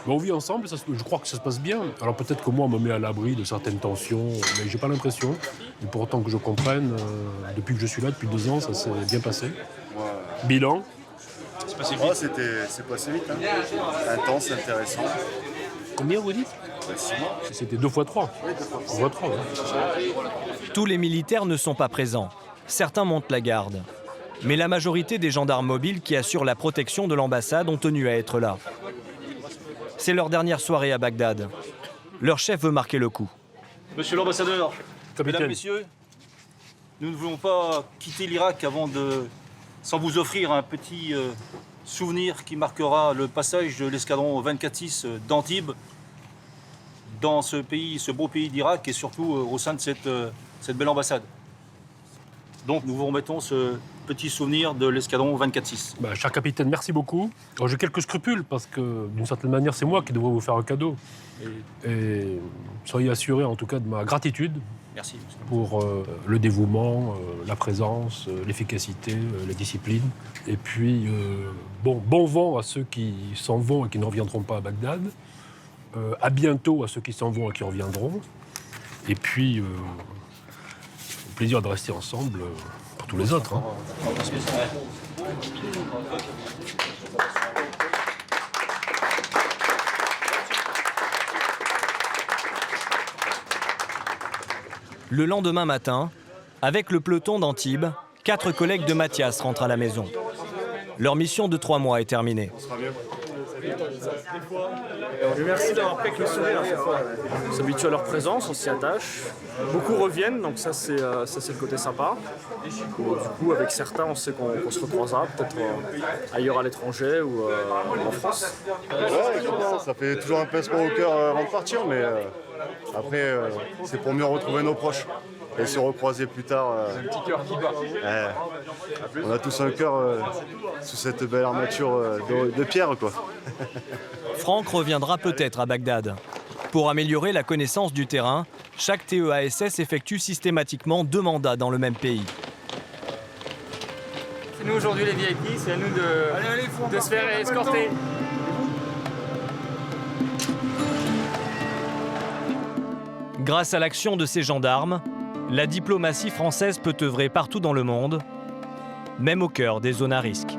S2: Mais on vit ensemble, je crois que ça se passe bien. Alors peut-être que moi, on me met à l'abri de certaines tensions, mais j'ai pas l'impression. Et pour autant que je comprenne, depuis que je suis là, depuis 2 ans, ça s'est bien passé. Bilan.
S9: C'est passé vite. C'est passé vite. Intense, intéressant.
S2: Combien vous dites?
S9: 6 mois.
S2: C'était 2 fois 3.
S9: Oui, 2 fois 3.
S1: Tous les militaires ne sont pas présents. Certains montent la garde. Mais la majorité des gendarmes mobiles qui assurent la protection de l'ambassade ont tenu à être là. C'est leur dernière soirée à Bagdad. Leur chef veut marquer le coup.
S3: Monsieur l'ambassadeur,
S2: Capitaine.
S3: mesdames, messieurs, nous ne voulons pas quitter l'Irak sans vous offrir un petit souvenir qui marquera le passage de l'escadron 24-6 d'Antibes dans ce beau pays d'Irak et surtout au sein de cette belle ambassade. Donc nous vous remettons ce petit souvenir de l'escadron 24-6.
S2: Cher capitaine, merci beaucoup. Alors, j'ai quelques scrupules parce que d'une certaine manière, c'est moi qui devrais vous faire un cadeau. Et soyez assurés en tout cas de ma gratitude.
S3: Merci.
S2: Pour le dévouement, la présence, l'efficacité, la discipline. Et puis, bon vent à ceux qui s'en vont et qui ne reviendront pas à Bagdad. À bientôt à ceux qui s'en vont et qui reviendront. Et puis, au plaisir de rester ensemble pour tous les autres.
S1: Le lendemain matin, avec le peloton d'Antibes, 4 collègues de Mathias rentrent à la maison. Leur mission de 3 mois est terminée.
S5: Merci d'avoir pris avec le sourire cette fois. On s'habitue à leur présence, on s'y attache. Beaucoup reviennent, donc ça c'est le côté sympa. Et du coup, avec certains, on sait qu'on se recroisera, peut-être ailleurs à l'étranger ou en France.
S9: Ouais, ça fait toujours un pincement au cœur avant de partir, mais après, c'est pour mieux retrouver nos proches et se recroiser plus tard.
S5: Un petit cœur qui bat.
S9: On a tous un cœur sous cette belle armature de pierre, quoi.
S1: Franck reviendra peut-être à Bagdad. Pour améliorer la connaissance du terrain, chaque TEASS effectue systématiquement 2 mandats dans le même pays.
S10: C'est nous aujourd'hui les VIP, c'est à nous de se faire escorter.
S1: Grâce à l'action de ces gendarmes, la diplomatie française peut œuvrer partout dans le monde, même au cœur des zones à risque.